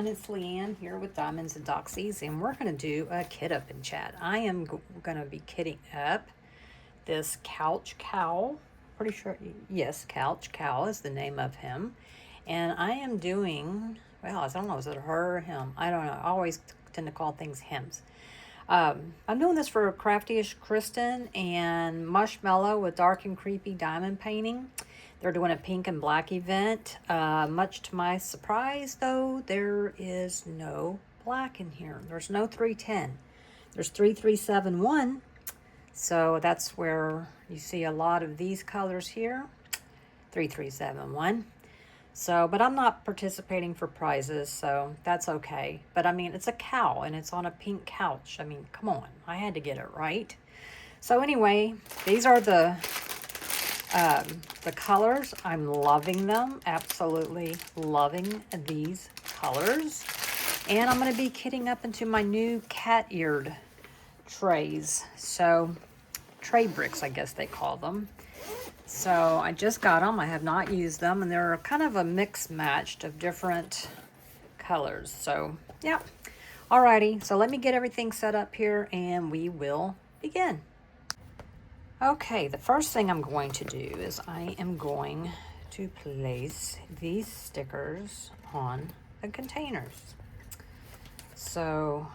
it's Leanne here with Diamonds and Doxies, and we're going to do a kit up in chat. I am going to be kitting up this Couch Cow. Pretty sure, yes, Couch Cow is the name of him. And I am doing, well, I don't know, is it her or him? I don't know. I always tend to call things hims. I'm doing this for Crafty ishKristyn and Marshmallow with Dark and Creepy Diamond Painting. They're doing a pink and black event. Much to my surprise, though, there is no black in here. There's no 310. There's 3371. So that's where you see a lot of these colors here. 3371. So, but I'm not participating for prizes, so that's okay. But I mean, it's a cow and it's on a pink couch. I mean, come on. I had to get it right. So anyway, these are the colors. I'm loving them. Absolutely loving these colors. And I'm going to be kitting up into my new cat-eared trays. So, tray bricks, I guess they call them. So, I just got them. I have not used them. And they're kind of a mix matched of different colors. So, yeah. Alrighty. So, let me get everything set up here and we will begin. Okay, the first thing I'm going to do is I am going to place these stickers on the containers. So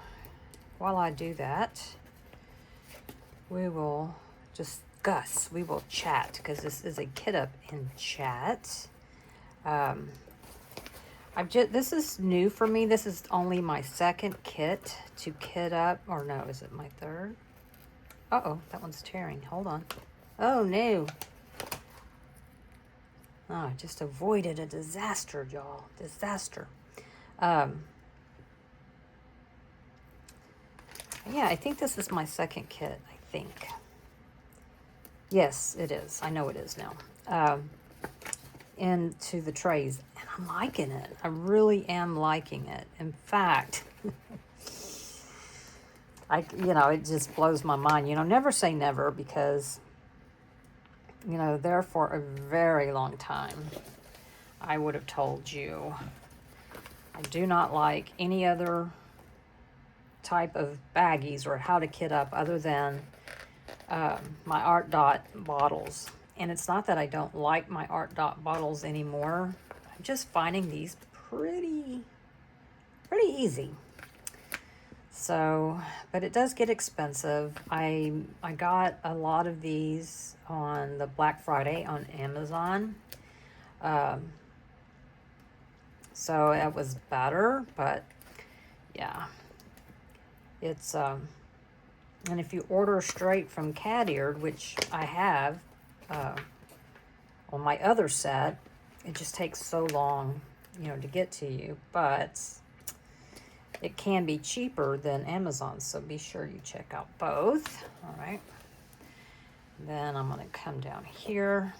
while I do that, we will discuss, we will chat, because this is a kit up in chat. This is new for me. This is only my second kit to kit up, or no, is it my third? Uh-oh, that one's tearing. Hold on. Oh, no. Oh, I just avoided a disaster, y'all. Disaster. Yeah, I think this is my second kit, I think. Yes, it is. I know it is now. Into the trays. And I'm liking it. I really am liking it. In fact... it just blows my mind. Never say never, because, there for a very long time, I would have told you I do not like any other type of baggies or how to kit up other than my Art Dot bottles. And it's not that I don't like my Art Dot bottles anymore. I'm just finding these pretty easy. So, but it does get expensive. I got a lot of these on the Black Friday on Amazon. So it was better, but yeah. It's, and if you order straight from Cateared, which I have on my other set, it just takes so long, to get to you. But it can be cheaper than Amazon, so be sure you check out both. All right. Then I'm going to come down here.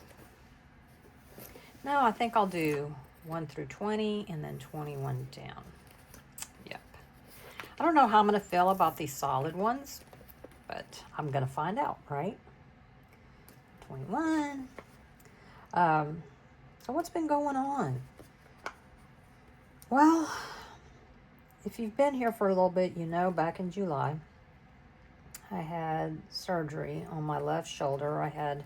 No, I think I'll do 1 through 20 and then 21 down. Yep. I don't know how I'm going to feel about these solid ones, but I'm going to find out, right? 21. So what's been going on? Well... if you've been here for a little bit, back in July, I had surgery on my left shoulder. I had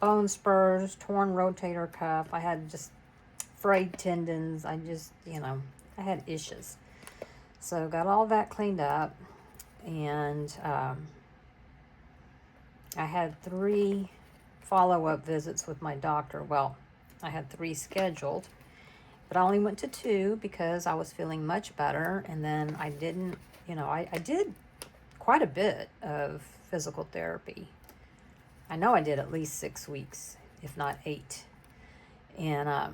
bone spurs, torn rotator cuff. I had just frayed tendons. I had issues. So got all that cleaned up. And I had 3 follow-up visits with my doctor. Well, I had 3 scheduled. But I only went to 2 because I was feeling much better. And then I didn't, I did quite a bit of physical therapy. I know I did at least 6 weeks, if not 8. And I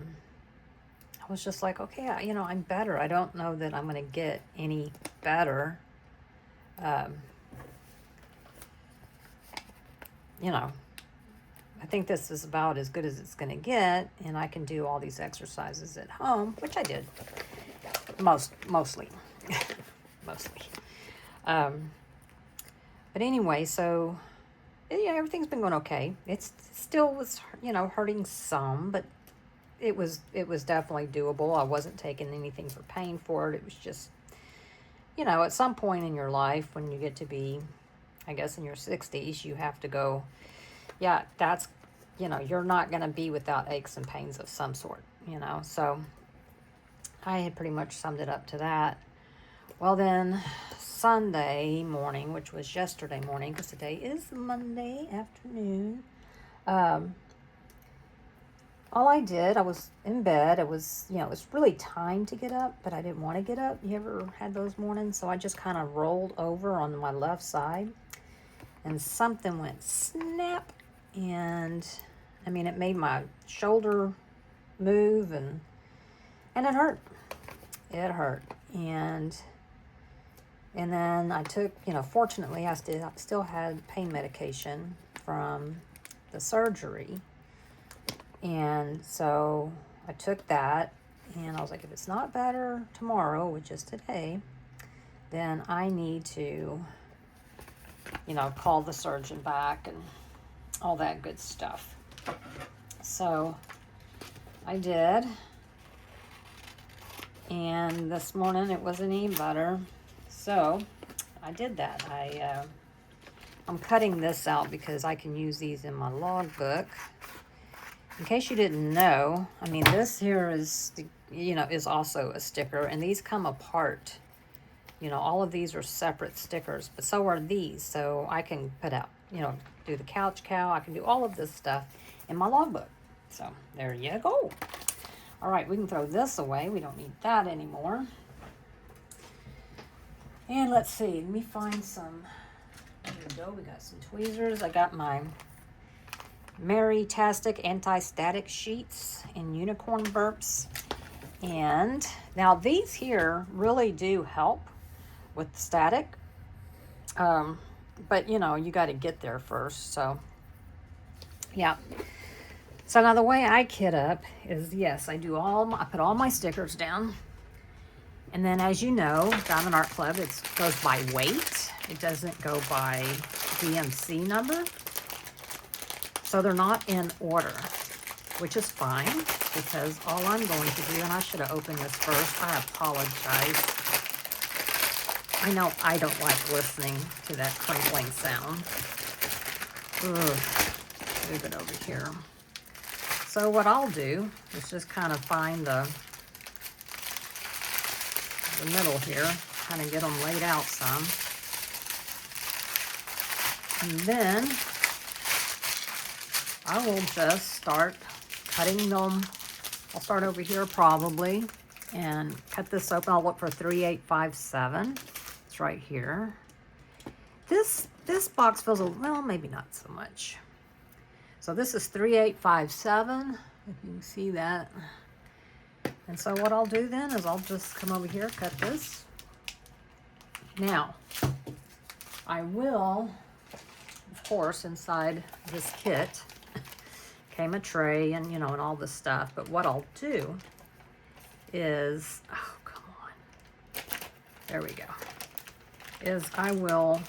was just like, okay, I'm better. I don't know that I'm going to get any better. I think this is about as good as it's going to get, and I can do all these exercises at home, which I did mostly. Mostly. But anyway, so yeah, everything's been going okay. It's still was, hurting some, but it was definitely doable. I wasn't taking anything for pain for it. It was just, you know, at some point in your life when you get to be, I guess in your 60s, you have to go, yeah, that's, you know, you're not going to be without aches and pains of some sort, you know. So I had pretty much summed it up to that. Well, then Sunday morning, which was yesterday morning, because today is Monday afternoon, all I did, I was in bed. It was, you know, it was really time to get up, but I didn't want to get up. You ever had those mornings? So I just kind of rolled over on my left side, and something went snap, and I mean, it made my shoulder move, and it hurt. It hurt, and then I took, you know, fortunately, I still had pain medication from the surgery. And so I took that, and I was like, if it's not better tomorrow, which is today, then I need to, you know, call the surgeon back and all that good stuff. So I did. And this morning it wasn't any better. So I did that. I'm cutting this out because I can use these in my logbook. In case you didn't know, I mean, this here is, you know, is also a sticker, and these come apart. You know, all of these are separate stickers, but so are these. So I can put out, you know, do the couch cow. I can do all of this stuff in my logbook. So there you go. All right, we can throw this away. We don't need that anymore. And let's see, let me find some, there we go, we got some tweezers. I got my Mary-tastic anti-static sheets in unicorn burps. And now these here really do help with the static. But you know, you got to get there first. So yeah. So now the way I kit up is, yes, I put all my stickers down. And then, as you know, Diamond Art Club, it goes by weight. It doesn't go by DMC number. So they're not in order, which is fine, because all I'm going to do, and I should have opened this first. I apologize. I know I don't like listening to that crinkling sound. Ugh. Move it over here. So what I'll do is just kind of find the middle here, kind of get them laid out some. And then I will just start cutting them. I'll start over here probably and cut this open. I'll look for 3857. It's right here. This box feels a, well, maybe not so much. So this is 3857, if you can see that. And so what I'll do then is I'll just come over here, cut this. Now, I will, of course, inside this kit came a tray and, you know, and all this stuff. But what I'll do is, oh, come on. There we go. Is I will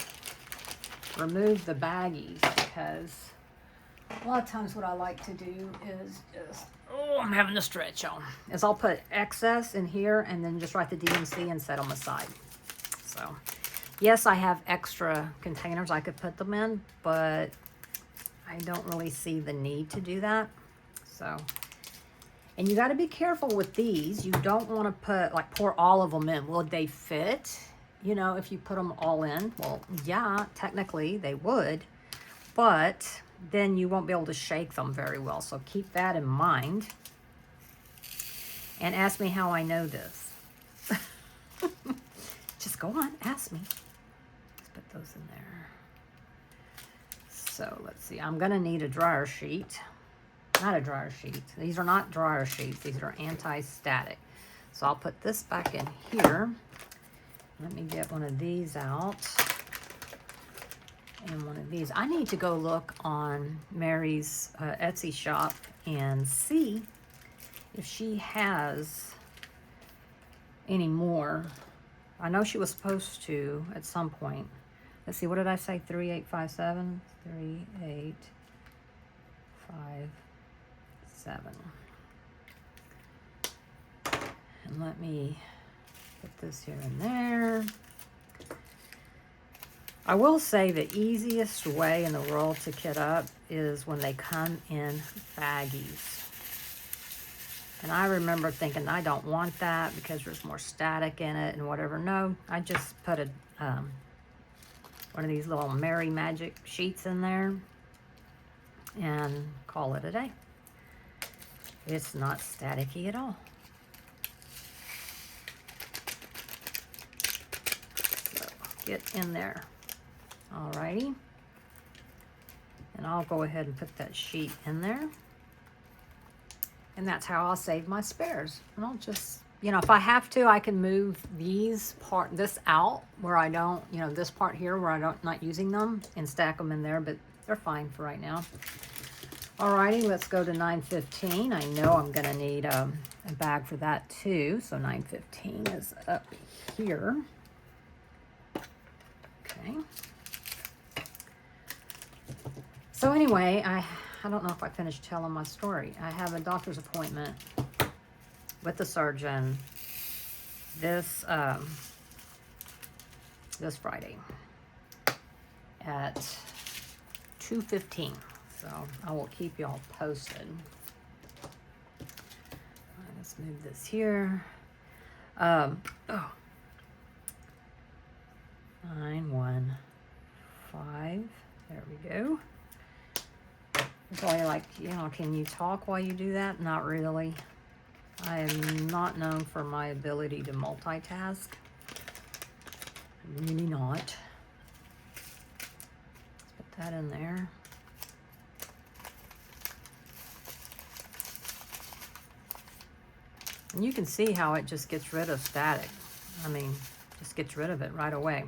remove the baggies, because a lot of times what I like to do is just, oh, I'm having to stretch on, is I'll put excess in here and then just write the DMC and set them aside. So, yes, I have extra containers I could put them in, but I don't really see the need to do that. So, and you got to be careful with these. You don't want to put, like, pour all of them in. Will they fit? You know, if you put them all in, well, yeah, technically they would, but then you won't be able to shake them very well. So keep that in mind. And ask me how I know this. Just go on, ask me. Let's put those in there. So let's see, I'm gonna need a dryer sheet. Not a dryer sheet. These are not dryer sheets. These are anti-static. So I'll put this back in here. Let me get one of these out. And one of these. I need to go look on Mary's Etsy shop and see if she has any more. I know she was supposed to at some point. Let's see, what did I say? 3857? 3857. let me put this here and there. I will say the easiest way in the world to kit up is when they come in baggies. And I remember thinking, I don't want that because there's more static in it and whatever. No, I just put a one of these little Merry Magic sheets in there and call it a day. It's not staticky at all. So get in there. Alrighty. And I'll go ahead and put that sheet in there. And that's how I'll save my spares. And I'll just, you know, if I have to, I can move this out where I don't, you know, this part here where not using them and stack them in there, but they're fine for right now. Alrighty, let's go to 915. I know I'm gonna need a bag for that too. So 915 is up here. Okay. So anyway, I don't know if I finished telling my story. I have a doctor's appointment with the surgeon this Friday at 2:15. So I will keep y'all posted. Let's move this here. 915. There we go. Probably like, you know, can you talk while you do that? Not really. I am not known for my ability to multitask. Really not. Let's put that in there. And you can see how it just gets rid of static. I mean, just gets rid of it right away.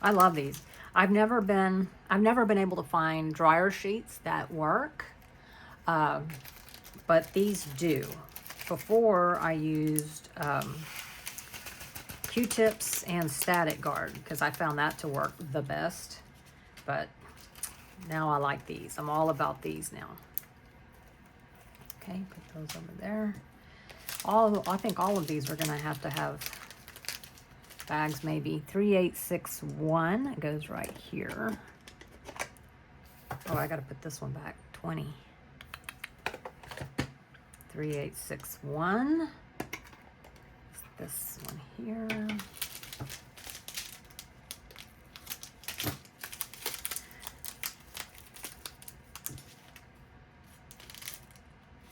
I love these. I've never been able to find dryer sheets that work, but these do. Before I used Q-tips and static guard because I found that to work the best, but now I like these. I'm all about these now. Okay, put those over there. I think all of these are gonna have bags maybe. 3861, it goes right here. Oh, I gotta put this one back, 20. 3861. This one here.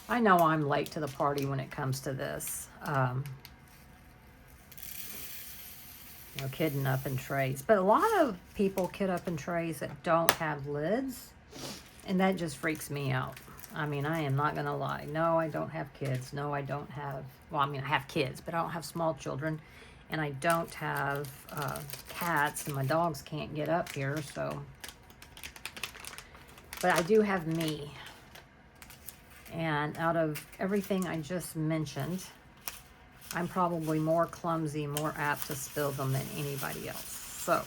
I know I'm late to the party when it comes to this. You know, kidding up in trays. But a lot of people kit up in trays that don't have lids, and that just freaks me out. I mean, I am not gonna lie. No, I don't have kids. No, I don't have, well, I mean, I have kids, but I don't have small children, and I don't have cats, and my dogs can't get up here, so. But I do have me. And out of everything I just mentioned, I'm probably more clumsy, more apt to spill them than anybody else. So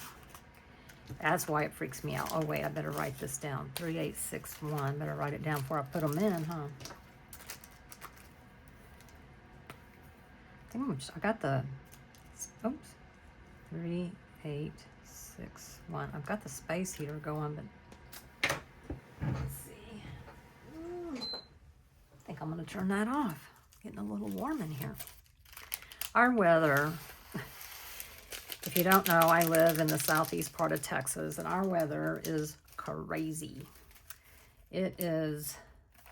that's why it freaks me out. Oh, wait, I better write this down. 3861. Better write it down before I put them in, huh? I got the, oops, 3861. I've got the space heater going, but let's see. I think I'm going to turn that off. Getting a little warm in here. Our weather, if you don't know, I live in the southeast part of Texas, and our weather is crazy. It is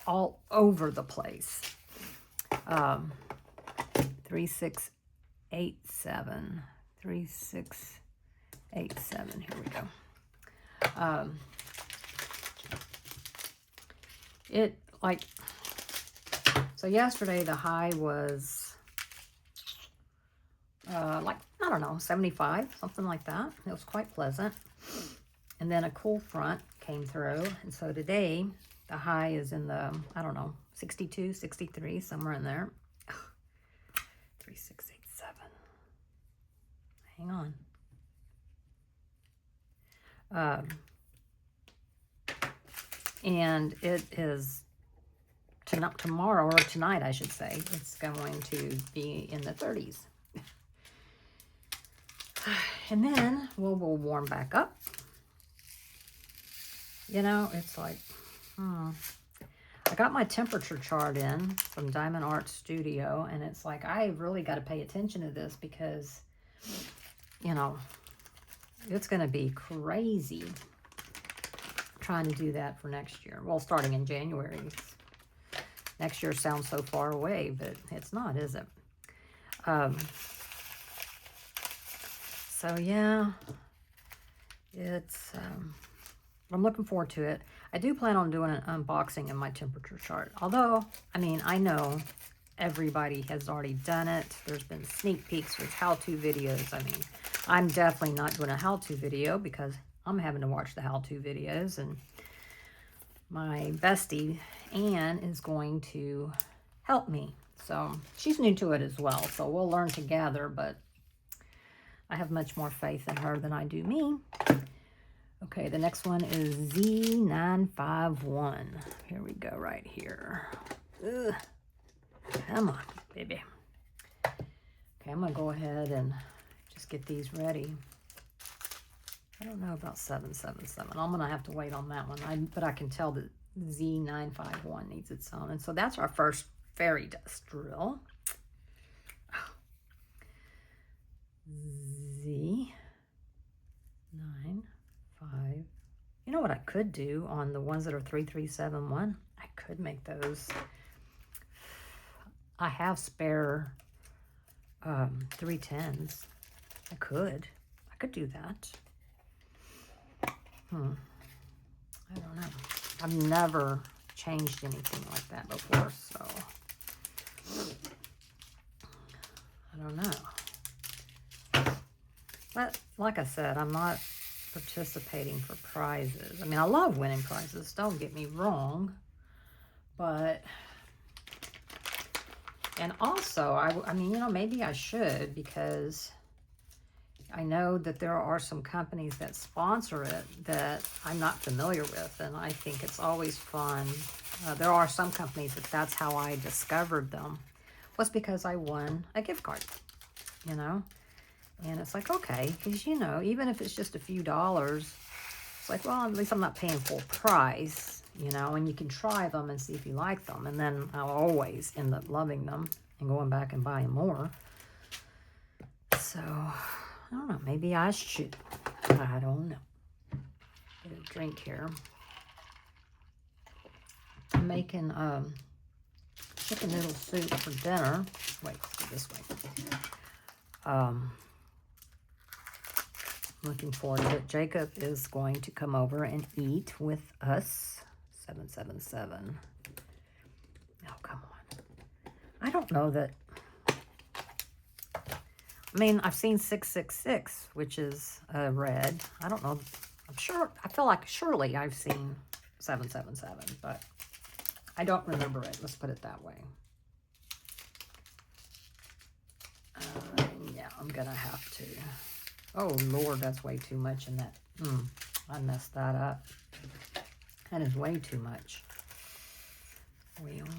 all over the place. 3687. 3687. Here we go. So yesterday the high was like, I don't know, 75, something like that. It was quite pleasant. And then a cool front came through. And so today the high is in the, I don't know, 62, 63, somewhere in there. 3687. Hang on. And it is tomorrow, or tonight, I should say, it's going to be in the 30s. And then we'll warm back up. You know, it's like, I got my temperature chart in from Diamond Art Studio, and it's like, I really got to pay attention to this because, you know, it's going to be crazy trying to do that for next year. Well, starting in January. Next year sounds so far away, but it's not, is it? So, yeah, it's... I'm looking forward to it. I do plan on doing an unboxing of my temperature chart. Although, I mean, I know everybody has already done it. There's been sneak peeks with how-to videos. I mean, I'm definitely not doing a how-to video because I'm having to watch the how-to videos. And my bestie, Anne, is going to help me. So she's new to it as well. So we'll learn together, but I have much more faith in her than I do me. Okay, the next one is Z951. Here we go, right here. Ugh. Come on, baby. Okay, I'm going to go ahead and just get these ready. I don't know about 777. I'm going to have to wait on that one. But I can tell that Z951 needs its own. And so that's our first fairy dust drill. Z9. You know what I could do on the ones that are 3371? I could make those. I have spare 310s. I could do that. I don't know. I've never changed anything like that before, so I don't know. But like I said, I'm not participating for prizes. I mean, I love winning prizes, don't get me wrong, but, and also, I mean, you know, maybe I should, because I know that there are some companies that sponsor it that I'm not familiar with, and I think it's always fun. There are some companies that's how I discovered them, was because I won a gift card, you know? And it's like, okay, because, you know, even if it's just a few dollars, it's like, well, at least I'm not paying full price, you know, and you can try them and see if you like them. And then I'll always end up loving them and going back and buying more. So, I don't know, maybe I should. I don't know. Get a drink here. I'm making chicken noodle soup for dinner. Wait, go this way. Looking forward to it. Jacob is going to come over and eat with us. 777. Oh, come on. I don't know that. I mean, I've seen 666, which is red. I don't know. I'm sure. I feel like surely I've seen 777, but I don't remember it. Let's put it that way. Yeah, I'm going to have to. Oh, Lord, that's way too much in that. I messed that up. That is way too much. Well.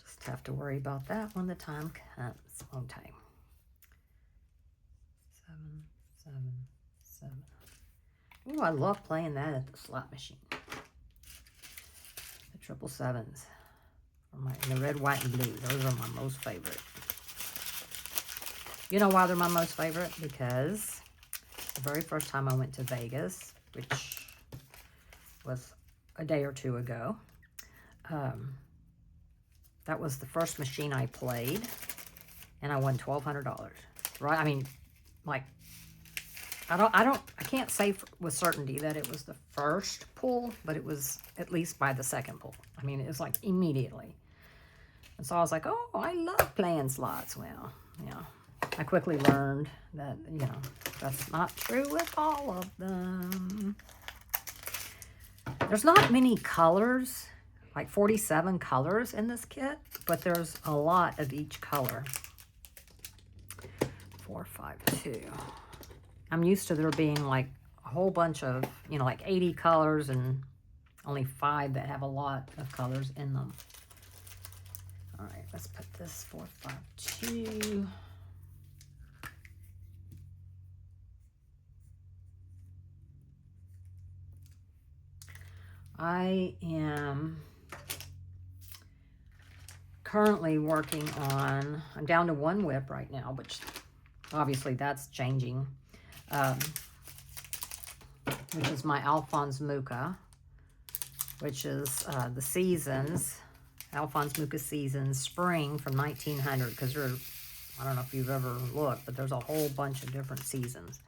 Just have to worry about that when the time comes. Okay. 777. Oh, I love playing that at the slot machine. The 777s. In the red, white, and blue. Those are my most favorite. You know why they're my most favorite? Because the very first time I went to Vegas, which was a day or two ago, that was the first machine I played, and I won $1,200. Right? I mean, like, I can't say with certainty that it was the first pull, but it was at least by the second pull. I mean, it was like immediately. And so I was like, oh, I love playing slots. Well, yeah. I quickly learned that, you know, that's not true with all of them. There's not many colors, like 47 colors in this kit, but there's a lot of each color. 452. I'm used to there being like a whole bunch of, you know, like 80 colors and only 5 that have a lot of colors in them. All right, let's put this 452. I am currently working on, I'm down to 1 whip right now, which obviously that's changing, which is my Alphonse Mucha, which is the Seasons, Alphonse Mucha Seasons Spring from 1900, because I don't know if you've ever looked, but there's a whole bunch of different seasons.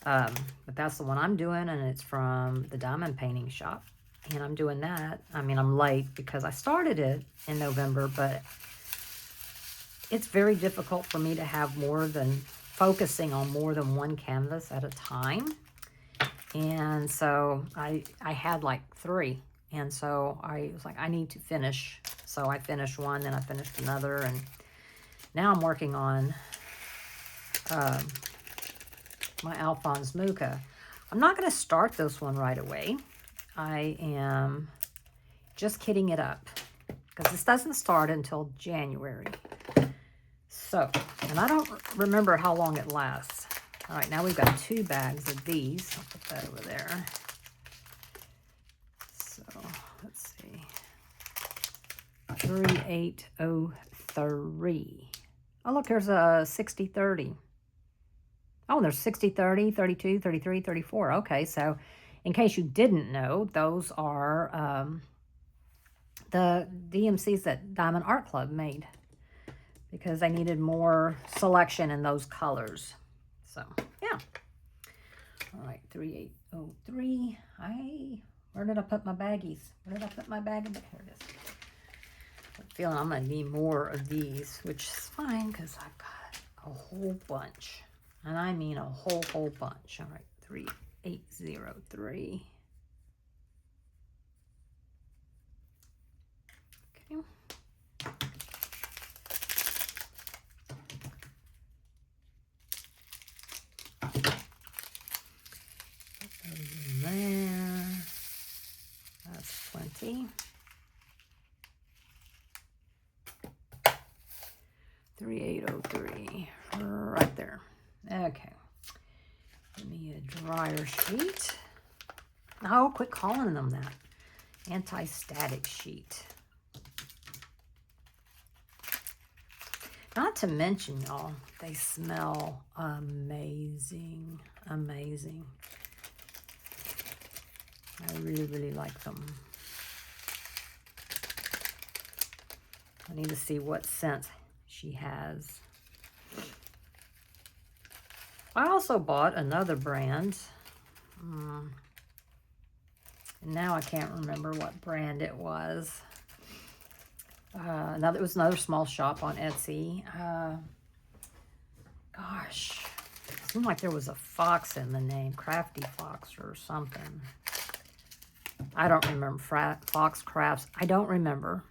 But that's the one I'm doing, and it's from the Diamond Painting Shop. And I'm doing that. I mean, I'm late because I started it in November, but it's very difficult for me to have focusing on more than 1 canvas at a time. And so I had like 3. And so I was like, I need to finish. So I finished one, then I finished another. And now I'm working on my Alphonse Mucha. I'm not going to start this one right away. I am just kitting it up because this doesn't start until January. So, and I don't remember how long it lasts. All right, now we've got 2 bags of these. I'll put that over there. So, let's see. 3803. Oh, look, there's a 60-30. Oh, and there's 60, 30, 32, 33, 34. Okay, so in case you didn't know, those are the DMCs that Diamond Art Club made because they needed more selection in those colors. So, yeah. All right, 3803. Where did I put my baggies? Where did I put my baggie? Here it is. I'm feeling I'm going to need more of these, which is fine because I've got a whole bunch. And I mean a whole bunch. All right, 3803. Okay. Put those in there. That's plenty. 3803, right there. Okay. Give me a dryer sheet. Oh, quit calling them that. Anti-static sheet. Not to mention, y'all, they smell amazing. Amazing. I really, really like them. I need to see what scent she has. I also bought another brand. And now I can't remember what brand it was. It was another small shop on Etsy. Gosh, it seemed like there was a fox in the name, Crafty Fox or something. I don't remember. Fox Crafts. I don't remember.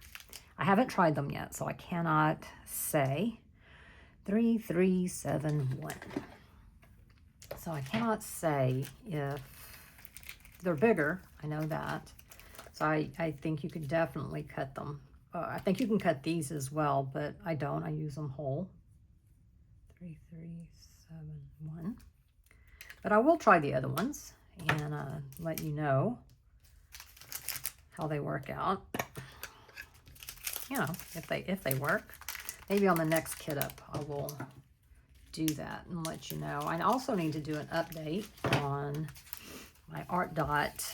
I haven't tried them yet, so I cannot say. 3371. So I cannot say if they're bigger. I know that. So I think you could definitely cut them. I think you can cut these as well, but I don't. I use them whole. 3371. But I will try the other ones and let you know how they work out. You know, if they work. Maybe on the next kit up, I will do that and let you know. I also need to do an update on my Art Dot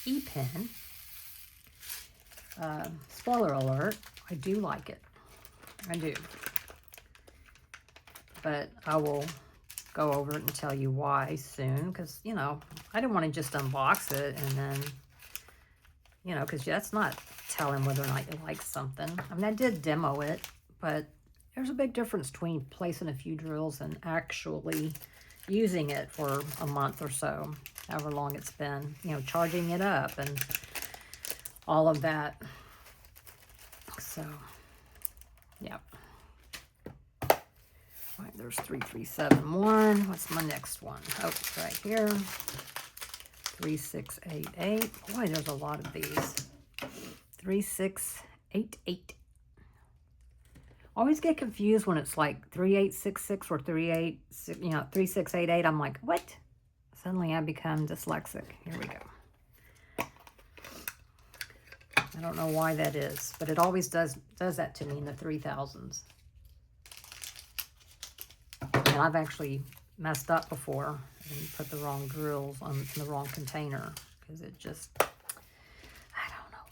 e-pen. Spoiler alert, I do like it. I do. But I will go over it and tell you why soon, because, you know, I didn't want to just unbox it and then, you know, because that's not telling whether or not you like something. I mean, I did demo it, but there's a big difference between placing a few drills and actually using it for a month or so, however long it's been, you know, charging it up and all of that. So, yep. All right, there's 3371. What's my next one? Oh, it's right here. 3688. Boy, there's a lot of these. 3688. Always get confused when it's like 3866 or 3688. I'm like, what? Suddenly I become dyslexic. Here we go. I don't know why that is, but it always does that to me in the 3000s. And I've actually messed up before and put the wrong drills in the wrong container because it just, I don't know.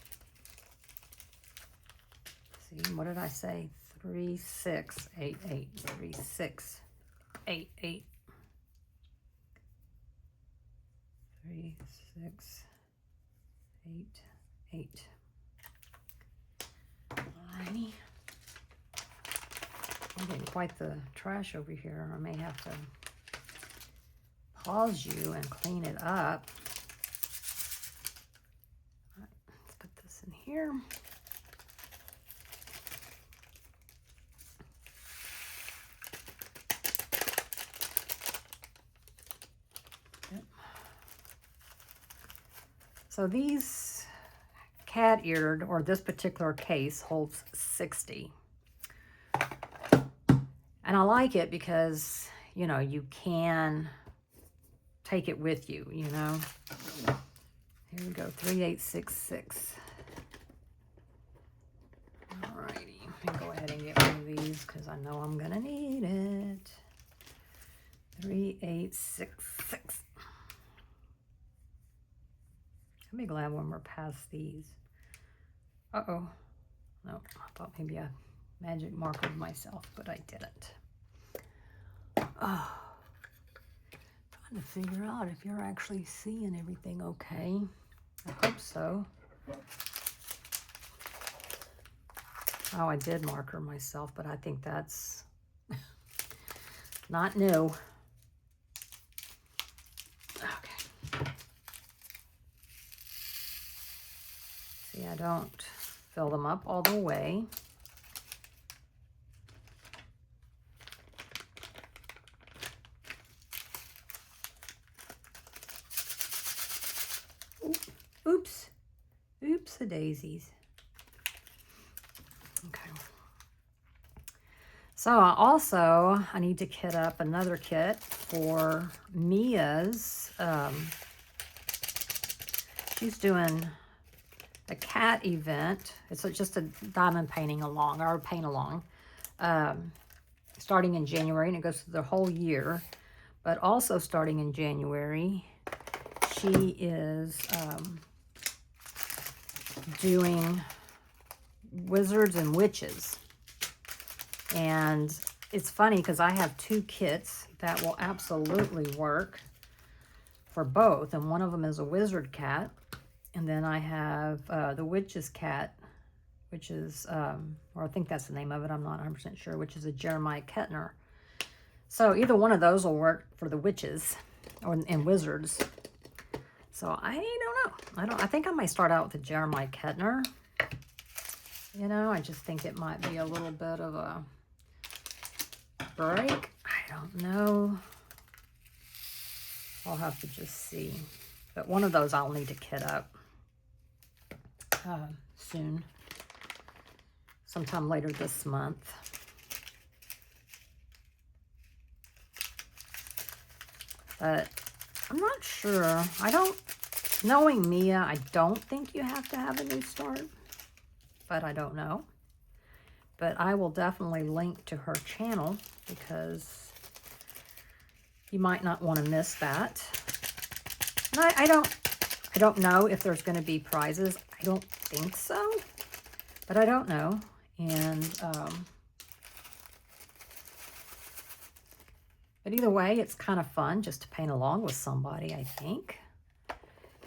See, what did I say? 3688. 3688. 3688. Alrighty. I'm getting quite the trash over here. I may have to pause you and clean it up. All right, let's put this in here. Yep. So these cat-eared, or this particular case, holds 60. And I like it because, you know, you can take it with you, you know. Here we go, 3866. Alrighty, let me go ahead and get one of these because I know I'm gonna need it. 3866. I'll be glad when we're past these. Uh-oh. No, I thought maybe I magic markered myself, but I didn't. Oh, trying to figure out if you're actually seeing everything okay. I hope so. Oh, I did marker myself, but I think that's not new. Okay. See, I don't fill them up all the way. Oops. Oops, the daisies. Okay. So I need to kit up another kit for Mia's. She's doing a cat event. It's just a diamond painting along, or paint along, starting in January, and it goes through the whole year. But also starting in January, she is doing wizards and witches. And it's funny because I have two kits that will absolutely work for both. And one of them is a wizard cat. And then I have the witch's cat, which is, or I think that's the name of it. I'm not 100% sure, which is a Jeremiah Kettner. So either one of those will work for the witches and wizards. So I don't know. I think I might start out with the Jeremiah Kettner. You know, I just think it might be a little bit of a break. I don't know. I'll have to just see. But one of those I'll need to kit up soon. Sometime later this month. But I'm not sure. Knowing Mia, I don't think you have to have a new start. But I don't know. But I will definitely link to her channel because you might not want to miss that. And I don't know if there's going to be prizes. I don't think so. But I don't know. And but either way, it's kind of fun just to paint along with somebody, I think.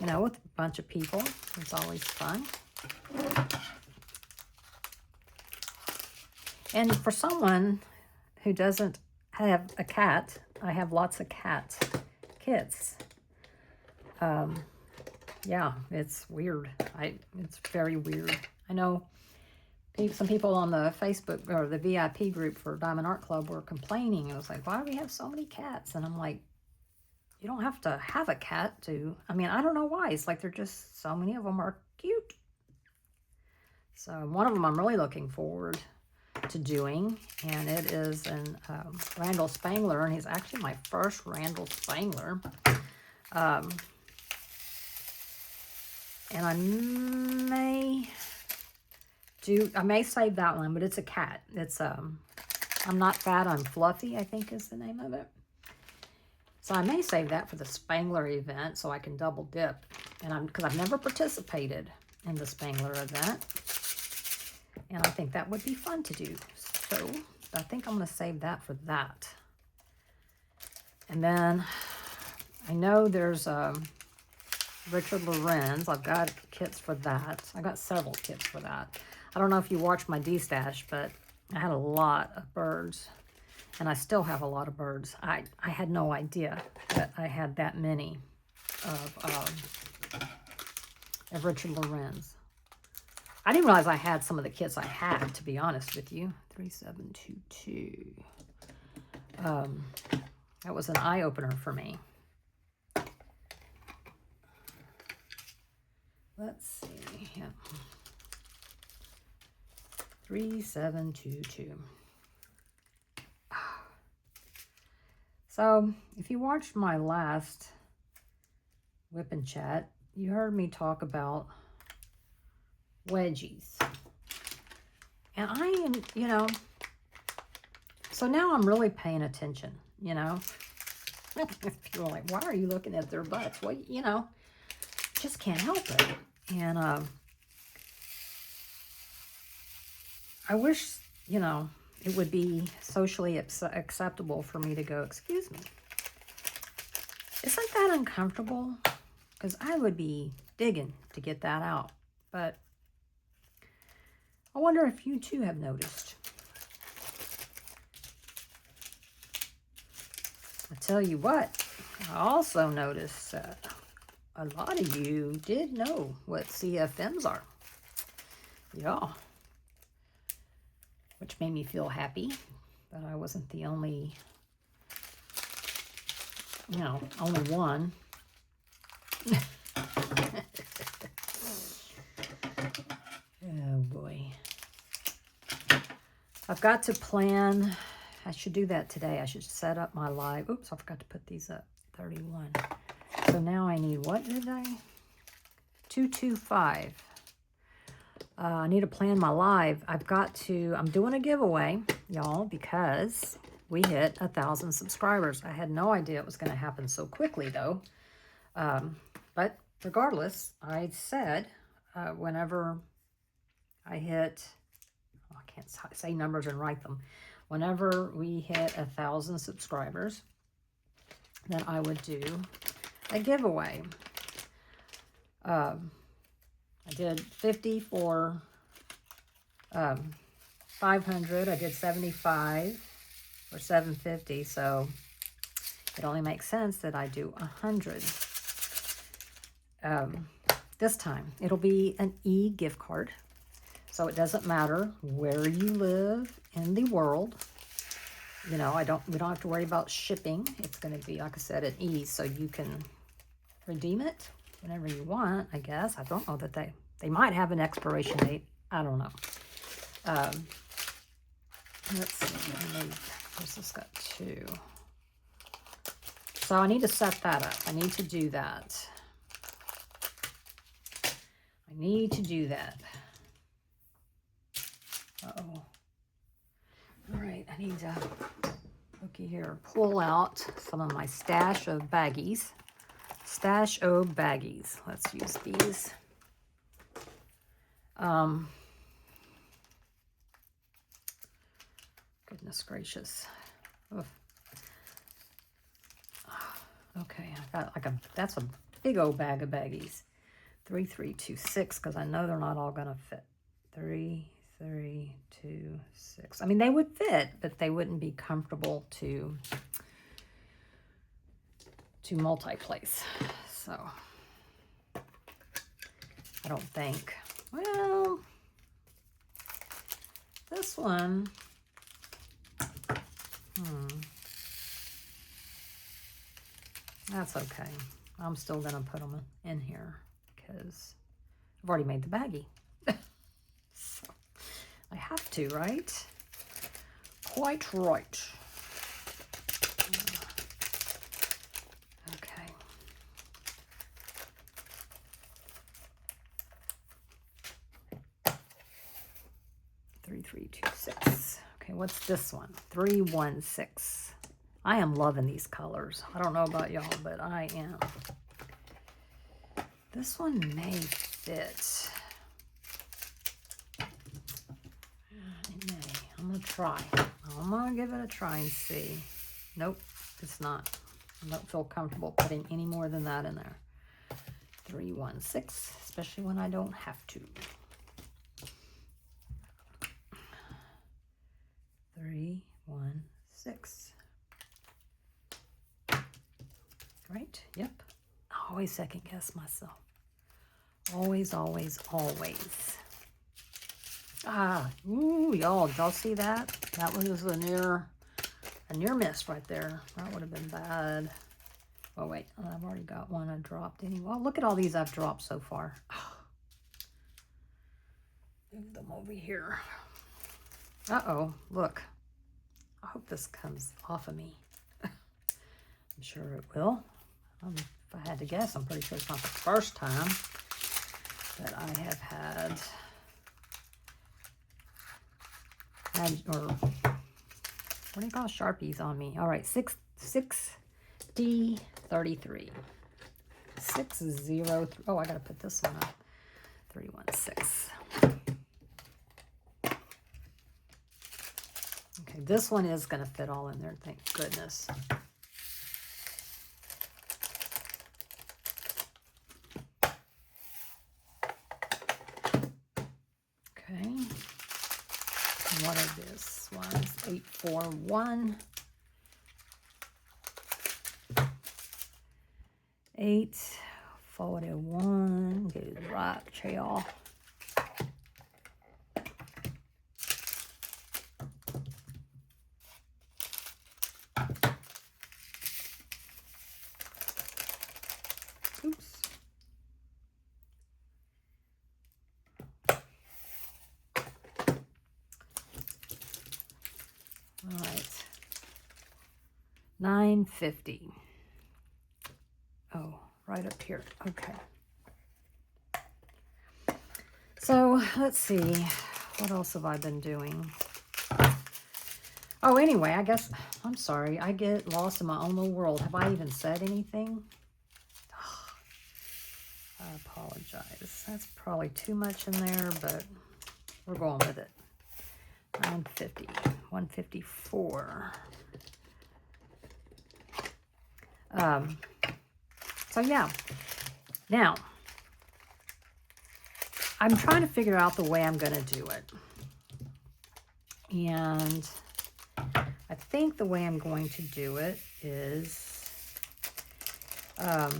You know, with a bunch of people. It's always fun. And for someone who doesn't have a cat, I have lots of cat kits. Yeah, it's weird. It's very weird. I know some people on the Facebook or the VIP group for Diamond Art Club were complaining. It was like, why do we have so many cats? And I'm like, you don't have to have a cat to, I mean, I don't know why. It's like they're just, so many of them are cute. So one of them I'm really looking forward to doing, and it is an Randall Spangler, and he's actually my first Randall Spangler. And I may save that one, but it's a cat. It's I'm Not Fat, I'm Fluffy, I think is the name of it. So I may save that for the Spangler event so I can double dip. And because I've never participated in the Spangler event. And I think that would be fun to do. So I think I'm going to save that for that. And then I know there's Richard Lorenz. I've got kits for that. I got several kits for that. I don't know if you watched my D-stash, but I had a lot of birds. And I still have a lot of birds. I had no idea that I had that many of Richard Lorenz. I didn't realize I had some of the kits I had, to be honest with you. 3722. That was an eye-opener for me. Let's see. Yeah. 3722. So, if you watched my last Whip and Chat, you heard me talk about wedgies. And I am, you know, so now I'm really paying attention, you know. People are like, why are you looking at their butts? Well, you know, just can't help it. And I wish, you know, it would be socially acceptable for me to go, excuse me, isn't that uncomfortable? Because I would be digging to get that out. But I wonder if you too have noticed. I tell you what, I also noticed that a lot of you did know what CFMs are. Yeah. Which made me feel happy that I wasn't the only, you know, only one. Oh boy. I've got to plan. I should do that today. I should set up my live. Oops, I forgot to put these up. 31. So now I need, what did I? 225. I need to plan my live. I've got to, I'm doing a giveaway, y'all, because we hit 1,000 subscribers. I had no idea it was going to happen so quickly, though. But regardless, I said whenever I hit, oh, I can't say numbers and write them. Whenever we hit 1,000 subscribers, then I would do a giveaway. I did 50 for 500. I did 75 for 750. So it only makes sense that I do 100. This time it'll be an e-gift card. So it doesn't matter where you live in the world. You know, we don't have to worry about shipping. It's going to be, like I said, an e, so you can redeem it whenever you want, I guess. I don't know that they might have an expiration date. I don't know. Let's see. This has got 2. So I need to set that up. I need to do that. I need to do that. Uh-oh. All right, I need to, looky here, pull out some of my stash of baggies. Stash of baggies. Let's use these. Goodness gracious. Ugh. Okay, I got like that's a big old bag of baggies. 3, 3, 2, 6, because I know they're not all going to fit. 3, 3, 2, 6. I mean, they would fit, but they wouldn't be comfortable to multi-place. So, I don't think. Well, this one, That's okay. I'm still going to put them in here because I've already made the baggie. So I have to, right? Quite right. Okay. Three, 3, 2, 6. Okay, what's this one? 3, 1, 6. I am loving these colors. I don't know about y'all, but I am. This one may fit. It may. I'm going to try. I'm going to give it a try and see. Nope, it's not. I don't feel comfortable putting any more than that in there. 3, 1, 6, especially when I don't have to. 3, 1, 6. Right? Yep. I always second guess myself. Always, always, always. Ah, ooh, y'all, did y'all see that? That was a near miss right there. That would have been bad. Oh, wait, I've already got one I dropped anyway. Well, look at all these I've dropped so far. Move them over here. Uh-oh, look. I hope this comes off of me. I'm sure it will. If I had to guess, I'm pretty sure it's not the first time that I have had, or what do you call Sharpies on me? All right, 6D33. 603. Oh, I got to put this one up. 316. Okay, this one is going to fit all in there, thank goodness. Okay, what are this ones? 841, 841. Good right, y'all. Oops. All right, 950. Oh, right up here. Okay. So let's see, what else have I been doing? Oh, anyway, I guess, I'm sorry, I get lost in my own little world. Have I even said anything? Oh, I apologize. That's probably too much in there, but we're going with it. 950, 154. So yeah, now I'm trying to figure out the way I'm going to do it. And I think the way I'm going to do it is, I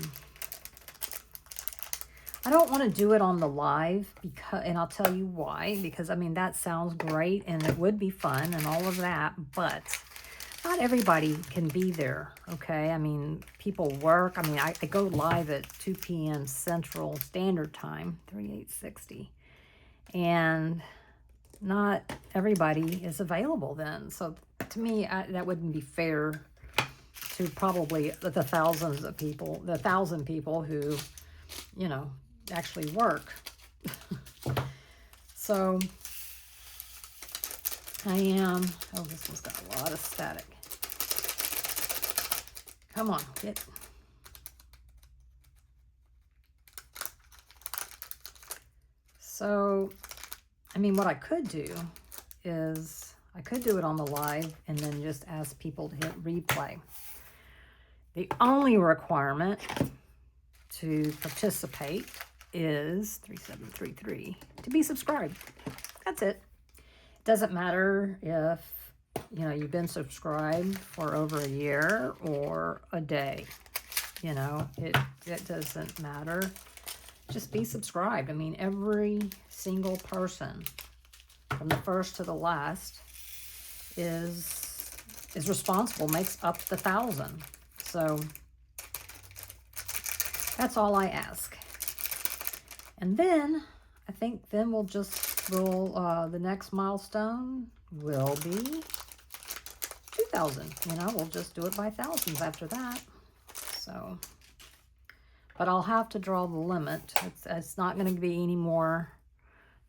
don't want to do it on the live, because, and I'll tell you why, because I mean, that sounds great and it would be fun and all of that, but not everybody can be there, okay? I mean, people work. I mean, I go live at 2 p.m. Central Standard Time, 3860, and not everybody is available then. So to me, that wouldn't be fair to probably the thousands of people, the 1,000 people who, you know, actually work. So I am, oh, this one's got a lot of static. Come on, get. So, I mean, what I could do is I could do it on the live and then just ask people to hit replay. The only requirement to participate is 3733 to be subscribed. That's it. It doesn't matter if, you know, you've been subscribed for over a year or a day. You know, it doesn't matter. Just be subscribed. I mean, every single person from the first to the last is responsible, makes up the 1,000. So That's all I ask. And then I think then we'll the next milestone will be 2,000. You know, we'll just do it by thousands after that. So, but I'll have to draw the limit. It's not going to be any more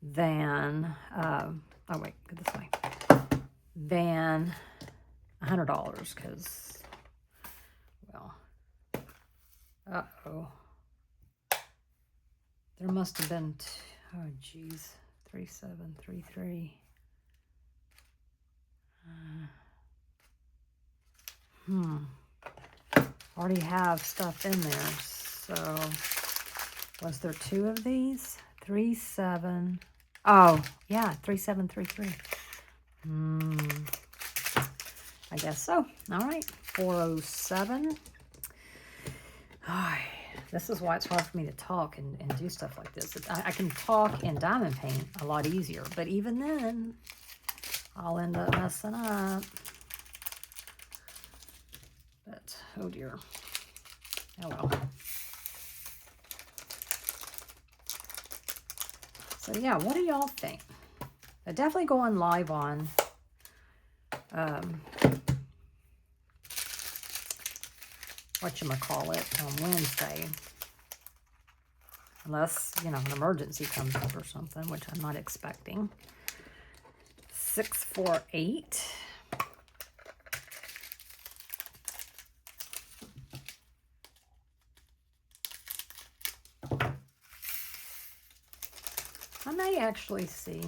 than, oh wait, go this way, than $100, because, well, uh-oh. There must have been, oh geez, 3733. Already have stuff in there. So, was there 2 of these? 37. Oh, yeah, 3733. I guess so. All right, 407. This is why it's hard for me to talk and do stuff like this. I can talk in diamond paint a lot easier, but even then, I'll end up messing up. But, oh dear. Oh well. So yeah, what do y'all think? Definitely going live on whatchamacallit, on Wednesday. Unless, you know, an emergency comes up or something, which I'm not expecting. 648. I may actually see.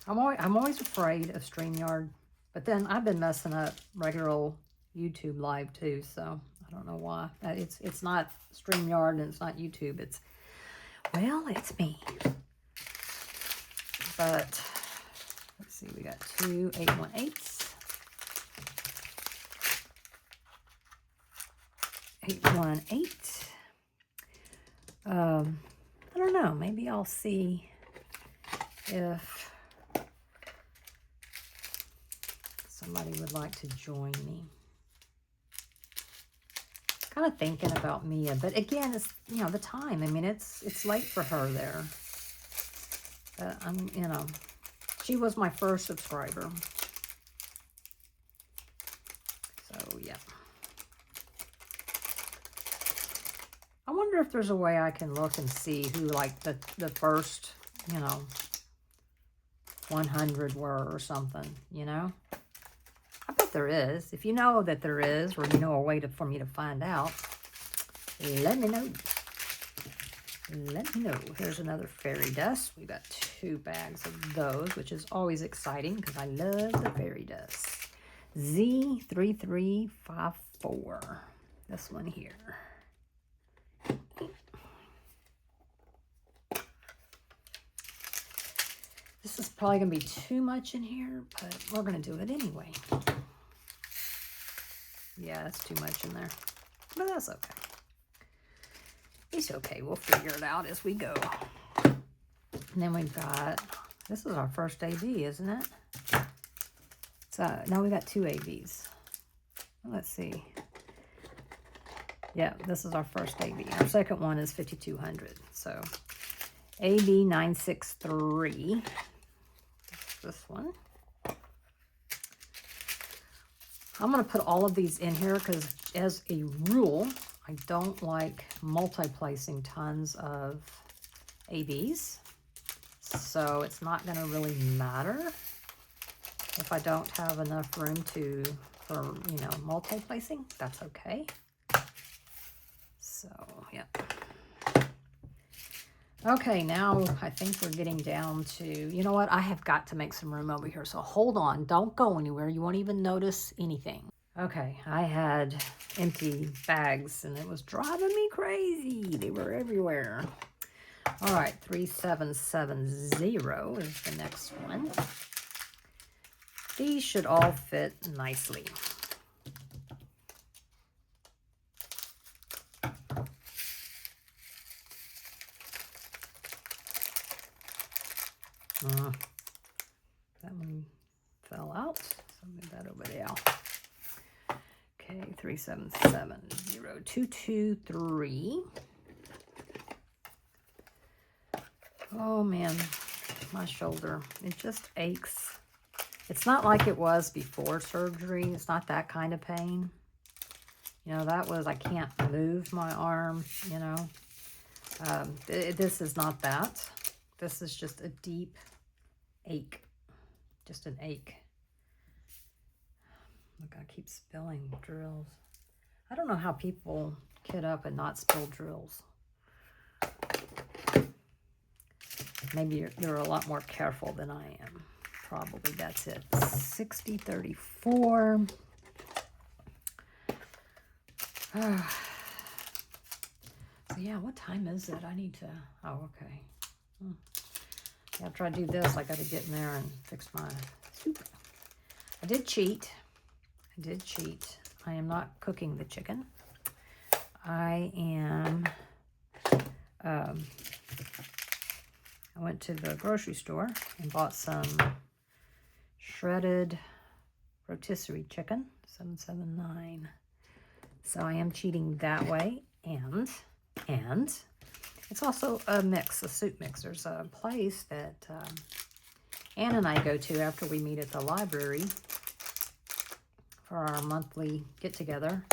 I'm always afraid of StreamYard, but then I've been messing up regular old YouTube live too, so I don't know why. It's not StreamYard and it's not YouTube. It's, well, it's me. But let's see, we got 2 818s. 818. I don't know, maybe I'll see if somebody would like to join me. Kind of thinking about Mia, but again, it's, you know, the time. I mean, it's late for her there. I'm, you know, she was my first subscriber. So, yeah. I wonder if there's a way I can look and see who, like, the first, you know, 100 were or something, you know? I bet there is. If you know that there is, or you know a way for me to find out, let me know. Let me know. Here's another fairy dust. We got 2 bags of those, which is always exciting because I love the fairy dust. Z3354. This one here. This is probably going to be too much in here, but we're going to do it anyway. Yeah, that's too much in there. But that's okay. It's okay. We'll figure it out as we go. And then we've got, this is our first AB, isn't it? So now we got 2 ABs. Let's see. Yeah, this is our first AB. Our second one is 5,200. So AB 963. This one. I'm going to put all of these in here because, as a rule, I don't like multi-placing tons of ABs. So it's not going to really matter if I don't have enough room for, you know, multi-placing. That's okay. So, yeah. Okay, now I think we're getting down to, you know what? I have got to make some room over here. So hold on. Don't go anywhere. You won't even notice anything. Okay, I had empty bags and it was driving me crazy. They were everywhere. All right, 3770 is the next one. These should all fit nicely. That one fell out, so move that over there. Okay, 3770223. Oh man, my shoulder, it just aches. It's not like it was before surgery. It's not that kind of pain. You know, that was, I can't move my arm, you know. This is not that. This is just a deep ache. Just an ache. Look, I keep spilling drills. I don't know how people kit up and not spill drills. Maybe they're a lot more careful than I am. Probably that's it. 6034. So yeah, what time is it? I need to, oh, okay. After I do this, I got to get in there and fix my soup. I did cheat. I am not cooking the chicken. I am, I went to the grocery store and bought some shredded rotisserie chicken, 779. So I am cheating that way, and it's also a mix, a soup mix. There's a place that Ann and I go to after we meet at the library for our monthly get-together,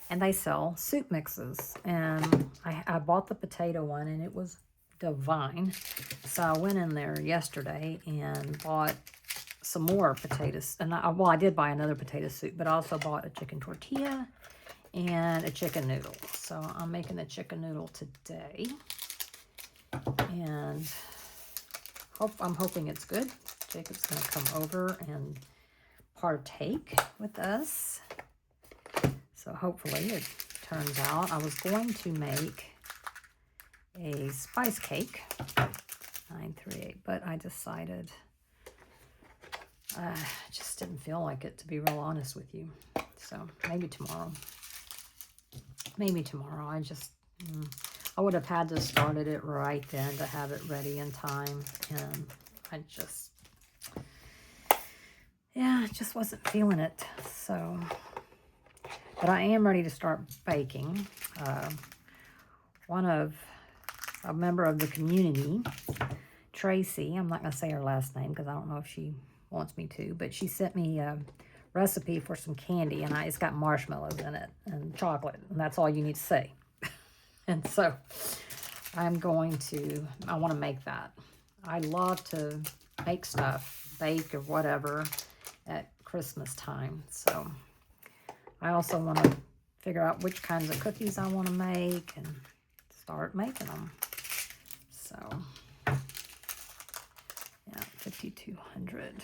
and they sell soup mixes. And I bought the potato one, and it was divine. So I went in there yesterday and bought some more potatoes. And I did buy another potato soup, but I also bought a chicken tortilla and a chicken noodle. So I'm making the chicken noodle today. And I'm hoping it's good. Jacob's going to come over and partake with us. So hopefully it turns out. I was going to make a spice cake, 938, but I decided I just didn't feel like it, to be real honest with you. So maybe tomorrow. I would have had to started it right then to have it ready in time, and I just wasn't feeling it. So, but I am ready to start baking. A member of the community, Tracy, I'm not going to say her last name because I don't know if she wants me to, but she sent me a recipe for some candy, and it's got marshmallows in it and chocolate, and that's all you need to say. And so I want to make that. I love to make stuff, bake or whatever at Christmas time. So I also want to figure out which kinds of cookies I want to make and start making them. So yeah, 5,200.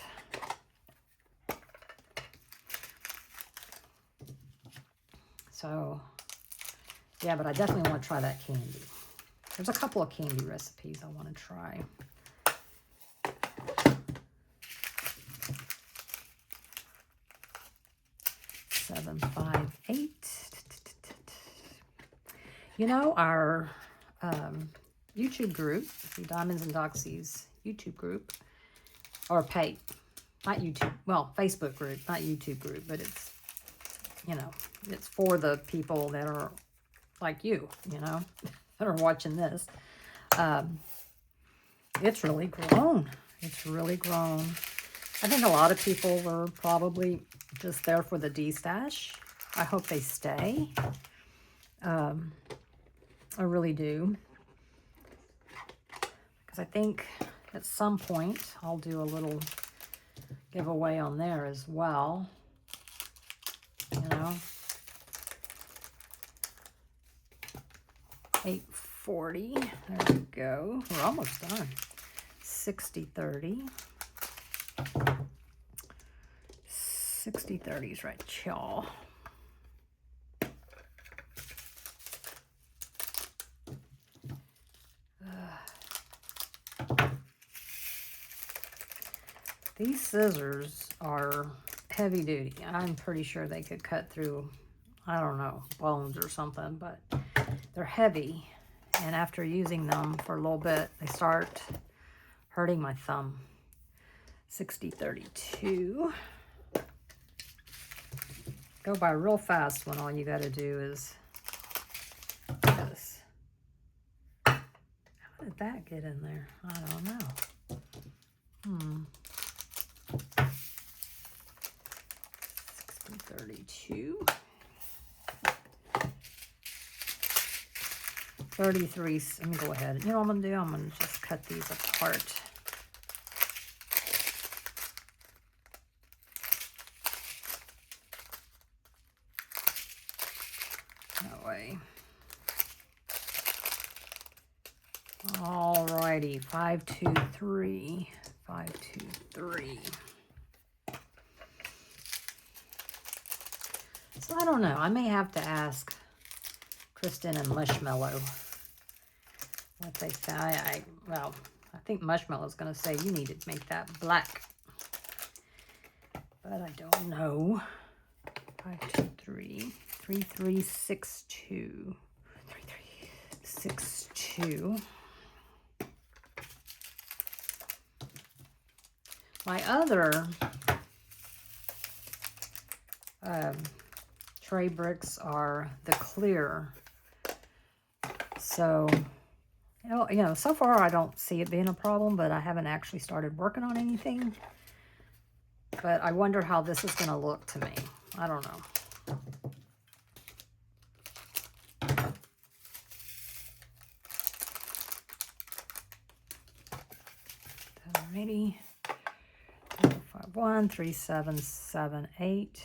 So yeah, but I definitely want to try that candy. There's a couple of candy recipes I want to try. $758. You know, our YouTube group, the Diamonds and Doxies YouTube group, or not YouTube, well, Facebook group, not YouTube group, but it's, you know, it's for the people that are like you know, that are watching this. It's really grown. It's really grown. I think a lot of people were probably just there for the D-stash. I hope they stay. I really do. Because I think at some point I'll do a little giveaway on there as well. You know. 840. There we go. We're almost done. 6030. 6030 is right, y'all. These scissors are heavy duty. I'm pretty sure they could cut through, I don't know, bones or something, but they're heavy. And after using them for a little bit, they start hurting my thumb. 6032. go by real fast when all you got to do is this. How did that get in there? I don't know. 32. 33. Let me go ahead. You know what I'm going to do? I'm going to just cut these apart. That way. Alrighty. 5, 2, 3. 5, 2, 3. So I don't know. I may have to ask Kristyn and Marshmallow what they say. Well, I think Marshmallow's going to say you need to make that black. But I don't know. 5, 2, 3. 3, 3, 6, 2. 3, 3, 6, 2. My other tray bricks are the clear. So, you know, so far I don't see it being a problem, but I haven't actually started working on anything. But I wonder how this is going to look to me. I don't know. Alrighty. 5, 1, 3, 7, 7, 8.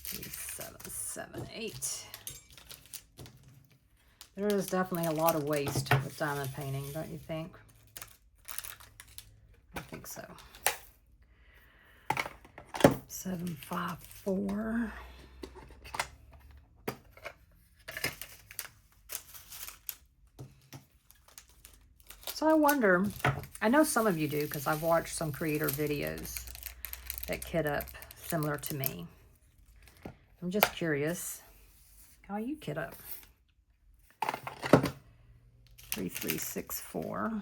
3, 7, 7, 8. There is definitely a lot of waste with diamond painting, don't you think? I think so. 7, 5, 4. So I wonder, I know some of you do because I've watched some creator videos that kit up similar to me. I'm just curious how you kit up. 3, 3, 6, 4.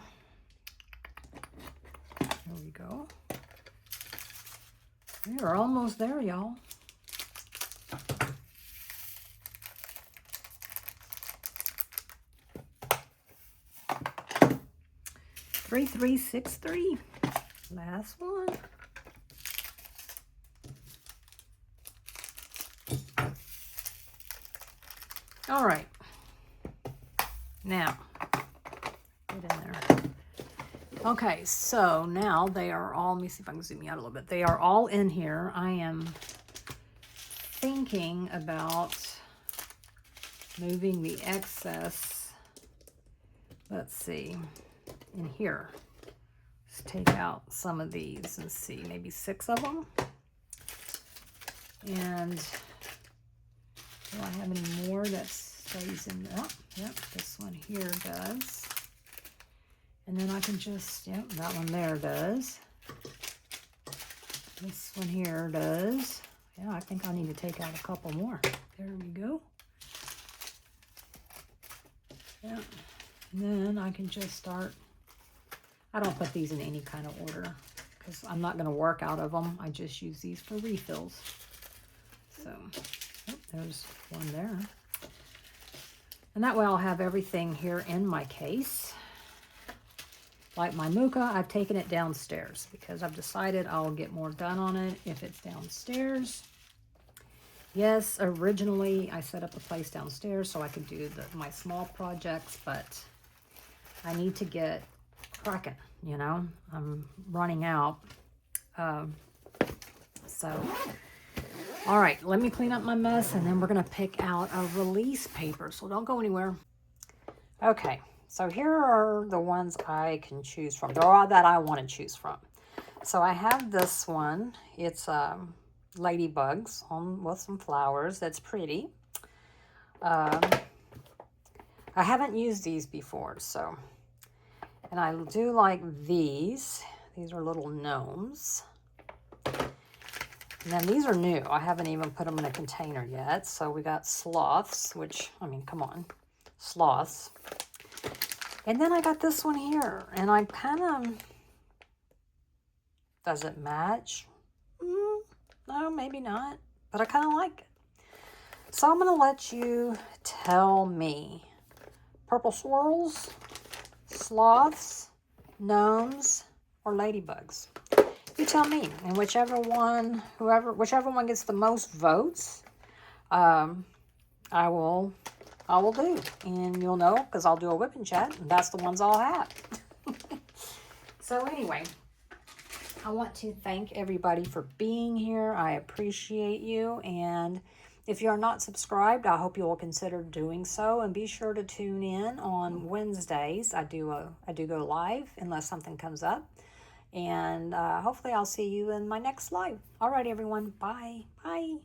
There we go. We're almost there, y'all. 3, 3, 6, 3. Last one. All right. Now, get in there. Okay, so now they are all, let me see if I can zoom you out a little bit. They are all in here. I am thinking about moving the excess, let's see, in here. Let's take out some of these and see, maybe 6 of them. And do I have any more that stays in? Oh, yep, this one here does. And then I can just, yep, that one there does. This one here does. Yeah, I think I need to take out a couple more. There we go. Yep. And then I can just start. I don't put these in any kind of order because I'm not going to work out of them. I just use these for refills. So, oh, there's one there. And that way I'll have everything here in my case. Like my Muka, I've taken it downstairs because I've decided I'll get more done on it if it's downstairs. Yes, originally I set up a place downstairs so I could do my small projects, but I need to get cracking, you know. I'm running out. All right, let me clean up my mess and then we're going to pick out a release paper. So don't go anywhere. Okay. So here are the ones I can choose from. They're all that I want to choose from. So I have this one. It's ladybugs with some flowers. That's pretty. I haven't used these before, so. And I do like these. These are little gnomes. And then these are new. I haven't even put them in a container yet. So we got sloths, which, I mean, come on. Sloths. And then I got this one here, and I kind of, does it match? No, maybe not. But I kind of like it. So I'm going to let you tell me. Purple swirls, sloths, gnomes, or ladybugs. You tell me. And whichever one gets the most votes, I will do. And you'll know because I'll do a whipping chat. And that's the ones I'll have. So anyway, I want to thank everybody for being here. I appreciate you. And if you're not subscribed, I hope you will consider doing so. And be sure to tune in on Wednesdays. I do go live unless something comes up. And hopefully I'll see you in my next live. All right, everyone. Bye. Bye.